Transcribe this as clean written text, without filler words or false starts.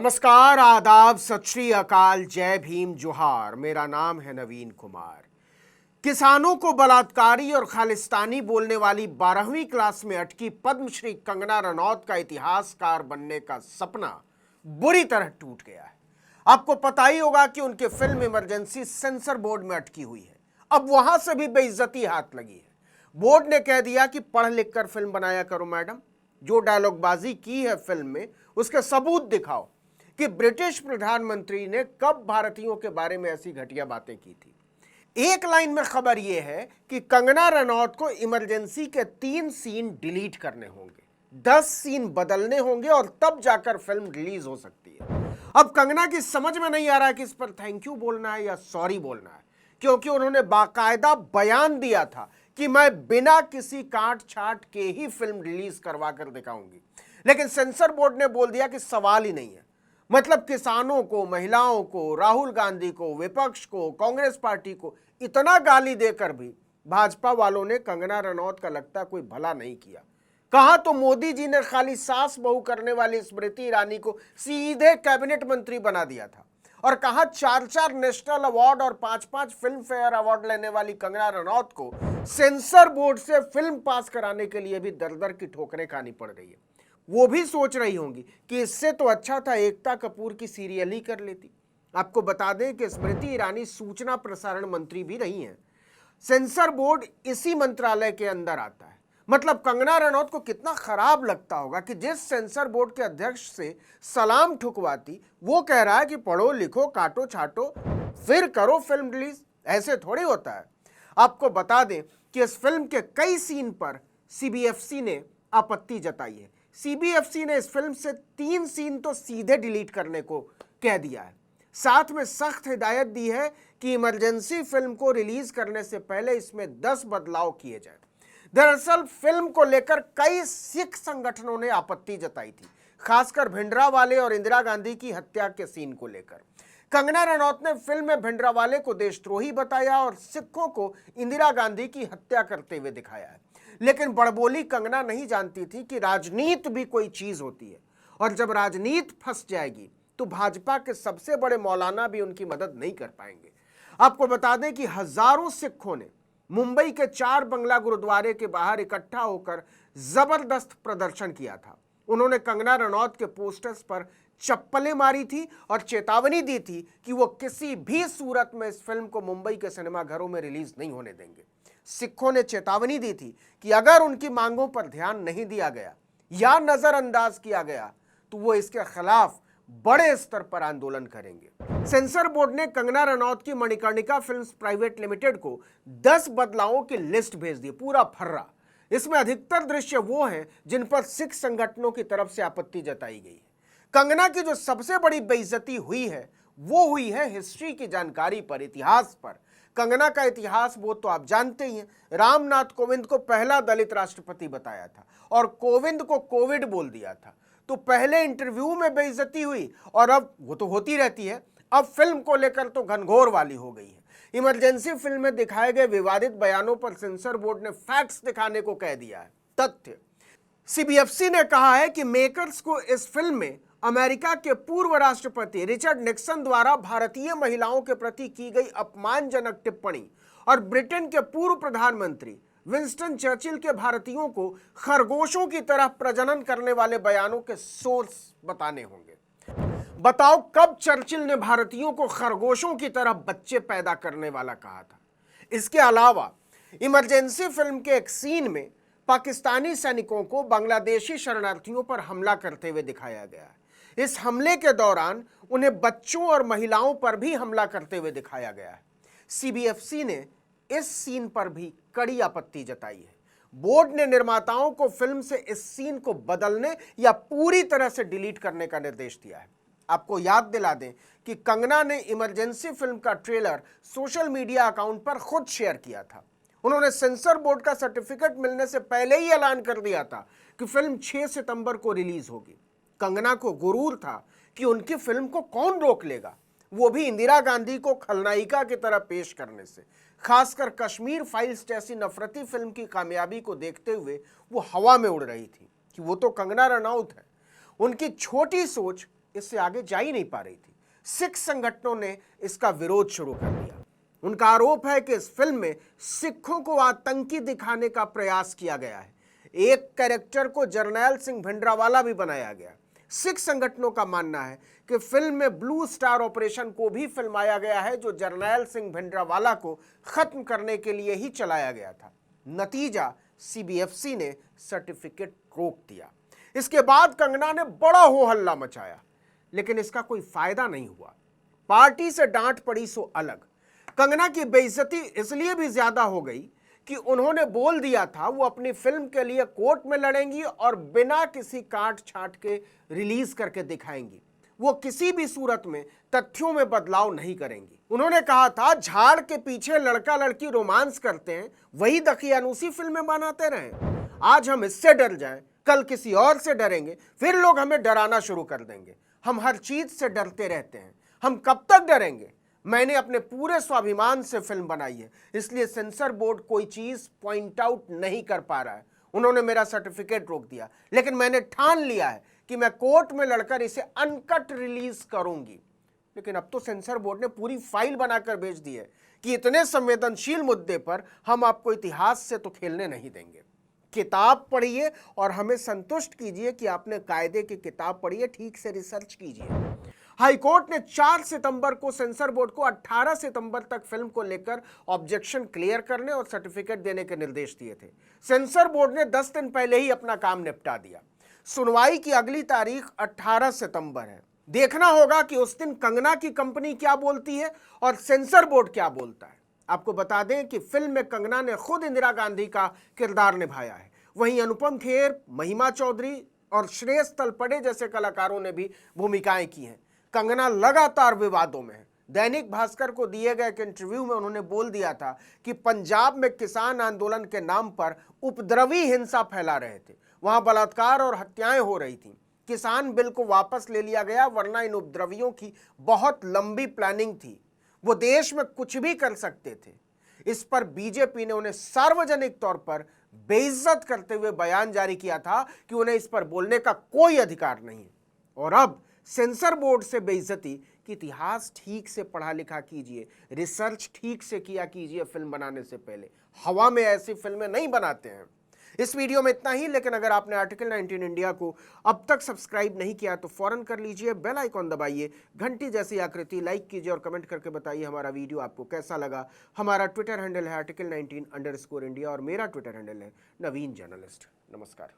नमस्कार, आदाब, सत श्री अकाल, जय भीम, जोहार। मेरा नाम है नवीन कुमार। किसानों को बलात्कारी और खालिस्तानी बोलने वाली 12वीं क्लास में अटकी पद्मश्री कंगना रनौत का इतिहासकार बनने का सपना बुरी तरह टूट गया है। आपको पता ही होगा कि उनके फिल्म इमरजेंसी सेंसर बोर्ड में अटकी हुई है। अब वहां से भी बेइज्जती हाथ लगी है। बोर्ड ने कह दिया कि पढ़ लिख कर फिल्म बनाया करो मैडम, जो डायलॉगबाजी की है फिल्म में उसके सबूत दिखाओ कि ब्रिटिश प्रधानमंत्री ने कब भारतीयों के बारे में ऐसी घटिया बातें की थी। एक लाइन में खबर यह है कि कंगना रनौत को इमरजेंसी के 3 सीन डिलीट करने होंगे, 10 सीन बदलने होंगे और तब जाकर फिल्म रिलीज हो सकती है। अब कंगना की समझ में नहीं आ रहा है कि इस पर थैंक यू बोलना है या सॉरी बोलना है, क्योंकि उन्होंने बाकायदा बयान दिया था कि मैं बिना किसी काट छाट के ही फिल्म रिलीज करवा कर दिखाऊंगी। लेकिन सेंसर बोर्ड ने बोल दिया कि सवाल ही नहीं है। मतलब किसानों को, महिलाओं को, राहुल गांधी को, विपक्ष को, कांग्रेस पार्टी को इतना गाली देकर भी भाजपा वालों ने कंगना रनौत का लगता कोई भला नहीं किया। कहा तो मोदी जी ने खाली सास बहू करने वाली स्मृति ईरानी को सीधे कैबिनेट मंत्री बना दिया था, और कहा 4-4 नेशनल अवार्ड और 5-5 फिल्म फेयर अवार्ड लेने वाली कंगना रनौत को सेंसर बोर्ड से फिल्म पास कराने के लिए भी दर-दर की ठोकरें खानी पड़ रही है। वो भी सोच रही होंगी कि इससे तो अच्छा था एकता कपूर की सीरियल ही कर लेती। आपको बता दें कि स्मृति ईरानी सूचना प्रसारण मंत्री भी रही हैं। सेंसर बोर्ड इसी मंत्रालय के अंदर आता है। मतलब कंगना रनौत को कितना खराब लगता होगा कि जिस सेंसर बोर्ड के अध्यक्ष से सलाम ठुकवाती वो कह रहा है कि पढ़ो लिखो काटो छाटो फिर करो फिल्म रिलीज। ऐसे थोड़ी होता है। आपको बता दें कि इस फिल्म के कई सीन पर सीबीएफसी ने आपत्ति जताई है। सीबीएफसी ने इस फिल्म से 3 सीन तो सीधे डिलीट करने को कह दिया है। साथ में सख्त हिदायत दी है कि इमरजेंसी फिल्म को रिलीज करने से पहले इसमें 10 बदलाव किए जाए। दरअसल फिल्म को लेकर कई सिख संगठनों ने आपत्ति जताई थी, खासकर भिंडरावाले और इंदिरा गांधी की हत्या के सीन को लेकर। कंगना रनौत ने फिल्म में भिंडरावाले को देशद्रोही बताया और सिखों को इंदिरा गांधी की हत्या करते हुए दिखाया है। लेकिन बड़बोली कंगना नहीं जानती थी कि राजनीति भी कोई चीज होती है, और जब राजनीति फंस जाएगी तो भाजपा के सबसे बड़े मौलाना भी उनकी मदद नहीं कर पाएंगे। आपको बता दें कि हजारों सिखों ने मुंबई के 4 बंगला गुरुद्वारे के बाहर इकट्ठा होकर जबरदस्त प्रदर्शन किया था। उन्होंने कंगना रनौत के पोस्टर्स पर चप्पलें मारी थी और चेतावनी दी थी कि वो किसी भी सूरत में इस फिल्म को मुंबई के सिनेमाघरों में रिलीज नहीं होने देंगे। सिखों ने चेतावनी दी थी कि अगर उनकी मांगों पर ध्यान नहीं दिया गया या नजरअंदाज किया गया तो वो इसके खिलाफ बड़े स्तर पर आंदोलन करेंगे। सेंसर बोर्ड ने कंगना रनौत की मणिकर्णिका फिल्म्स प्राइवेट लिमिटेड को 10 बदलावों की लिस्ट भेज दी, पूरा फर्रा। इसमें अधिकतर दृश्य वो हैं जिन पर सिख संगठनों की तरफ से आपत्ति जताई गई है। कंगना की जो सबसे बड़ी बेइज्जती हुई है वो हुई है हिस्ट्री की जानकारी पर, इतिहास पर। कंगना का इतिहास वो तो आप जानते ही हैं। रामनाथ कोविंद को पहला दलित राष्ट्रपति बताया था और कोविंद को कोविड बोल दिया था। तो पहले इंटरव्यू में बेइज्जती हुई और अब वो तो होती रहती है। अब फिल्म को लेकर तो घनघोर वाली हो गई है। इमरजेंसी फिल्म में दिखाए गए विवादित बयानों पर सेंसर बोर्ड ने फैक्ट्स दिखाने को कह दिया है, तथ्य। सीबीएफसी ने कहा है कि मेकर्स को इस फिल्म में अमेरिका के पूर्व राष्ट्रपति रिचर्ड निक्सन द्वारा भारतीय महिलाओं के प्रति की गई अपमानजनक टिप्पणी और ब्रिटेन के पूर्व प्रधानमंत्री विंस्टन चर्चिल के भारतीयों को खरगोशों की तरह प्रजनन करने वाले बयानों के सोर्स बताने होंगे। बताओ कब चर्चिल ने भारतीयों को खरगोशों की तरह बच्चे पैदा करने वाला कहा था। इसके अलावा इमरजेंसी फिल्म के एक सीन में पाकिस्तानी सैनिकों को बांग्लादेशी शरणार्थियों पर हमला करते हुए दिखाया गया है। इस हमले के दौरान उन्हें बच्चों और महिलाओं पर भी हमला करते हुए दिखाया गया है। सीबीएफसी ने इस सीन पर भी कड़ी आपत्ति जताई है। बोर्ड ने निर्माताओं को फिल्म से इस सीन को बदलने या पूरी तरह से डिलीट करने का निर्देश दिया है। आपको याद दिला दें कि कंगना ने इमरजेंसी फिल्म का ट्रेलर सोशल मीडिया अकाउंट पर खुद शेयर किया था। उन्होंने सेंसर बोर्ड का सर्टिफिकेट मिलने से पहले ही ऐलान कर दिया था कि फिल्म 6 सितंबर को रिलीज होगी। कंगना को गुरूर था कि उनकी फिल्म को कौन रोक लेगा, वो भी इंदिरा गांधी को खलनायिका की तरह पेश करने से। खासकर कश्मीर फाइल्स जैसी नफरती फिल्म की कामयाबी को देखते हुए वो हवा में उड़ रही थी कि वो तो कंगना रनौत है। उनकी छोटी सोच इससे आगे जा ही नहीं पा रही थी। सिख संगठनों ने इसका विरोध शुरू कर दिया। उनका आरोप है कि इस फिल्म में सिखों को आतंकी दिखाने का प्रयास किया गया है। एक कैरेक्टर को जरनैल सिंह भिंडरावाला भी बनाया गया। सिख संगठनों का मानना है कि फिल्म में ब्लू स्टार ऑपरेशन को भी फिल्माया गया है, जो जरनैल सिंह भिंडरावाला को खत्म करने के लिए ही चलाया गया था। नतीजा, सीबीएफसी ने सर्टिफिकेट रोक दिया। इसके बाद कंगना ने बड़ा हो हल्ला मचाया, लेकिन इसका कोई फायदा नहीं हुआ। पार्टी से डांट पड़ी सो अलग। कंगना की बेइज्जती इसलिए भी ज्यादा हो गई कि उन्होंने बोल दिया था वो अपनी फिल्म के लिए कोर्ट में लड़ेंगी और बिना किसी काट छाट के रिलीज करके दिखाएंगी। वो किसी भी सूरत में तथ्यों में बदलाव नहीं करेंगी। उन्होंने कहा था, झाड़ के पीछे लड़का लड़की रोमांस करते हैं, वही दकियानूसी फिल्में बनाते रहें। आज हम इससे डर जाएं, कल किसी और से डरेंगे, फिर लोग हमें डराना शुरू कर देंगे। हम हर चीज से डरते रहते हैं, हम कब तक डरेंगे? मैंने अपने पूरे स्वाभिमान से फिल्म बनाई है, इसलिए सेंसर बोर्ड कोई चीज पॉइंट आउट नहीं कर पा रहा है। उन्होंने मेरा सर्टिफिकेट रोक दिया, लेकिन मैंने ठान लिया है कि मैं कोर्ट में लड़कर इसे अनकट रिलीज करूंगी। लेकिन अब तो सेंसर बोर्ड ने पूरी फाइल बनाकर भेज दी है कि इतने संवेदनशील मुद्दे पर हम आपको इतिहास से तो खेलने नहीं देंगे। किताब पढ़िए और हमें संतुष्ट कीजिए कि आपने कायदे की किताब पढ़ी है, ठीक से रिसर्च कीजिए। हाईकोर्ट ने 4 सितंबर को सेंसर बोर्ड को 18 सितंबर तक फिल्म को लेकर ऑब्जेक्शन क्लियर करने और सर्टिफिकेट देने के निर्देश दिए थे। सेंसर बोर्ड ने 10 दिन पहले ही अपना काम निपटा दिया। सुनवाई की अगली तारीख 18 सितंबर है। देखना होगा कि उस दिन कंगना की कंपनी क्या बोलती है और सेंसर बोर्ड क्या बोलता है। आपको बता दें कि फिल्म में कंगना ने खुद इंदिरा गांधी का किरदार निभाया है। वहीं अनुपम खेर, महिमा चौधरी और श्रेयस तलपड़े जैसे कलाकारों ने भी भूमिकाएं की हैं। कंगना लगातार विवादों में है। दैनिक भास्कर को दिए गए एक इंटरव्यू में उन्होंने बोल दिया था कि पंजाब में किसान आंदोलन के नाम पर उपद्रवी हिंसा फैला रहे थे, वहां बलात्कार और हत्याएं हो रही थी। किसान बिल को वापस ले लिया गया, वरना इन उपद्रवियों की बहुत लंबी प्लानिंग थी, वो देश में कुछ भी कर सकते थे। इस पर बीजेपी ने उन्हें सार्वजनिक तौर पर बेइज्जत करते हुए बयान जारी किया था कि उन्हें इस पर बोलने का कोई अधिकार नहीं। और अब सेंसर बोर्ड से बेइज्जती कि इतिहास ठीक से पढ़ा लिखा कीजिए, रिसर्च ठीक से किया कीजिए फिल्म बनाने से पहले। हवा में ऐसी फिल्में नहीं बनाते हैं। इस वीडियो में इतना ही, लेकिन अगर आपने आर्टिकल 19 इंडिया को अब तक सब्सक्राइब नहीं किया तो फौरन कर लीजिए, बेल आइकॉन दबाइए, घंटी जैसी आकृति लाइक कीजिए और कमेंट करके बताइए हमारा वीडियो आपको कैसा लगा। हमारा ट्विटर हैंडल है article19_India और मेरा ट्विटर हैंडल है नवीन जर्नलिस्ट। नमस्कार।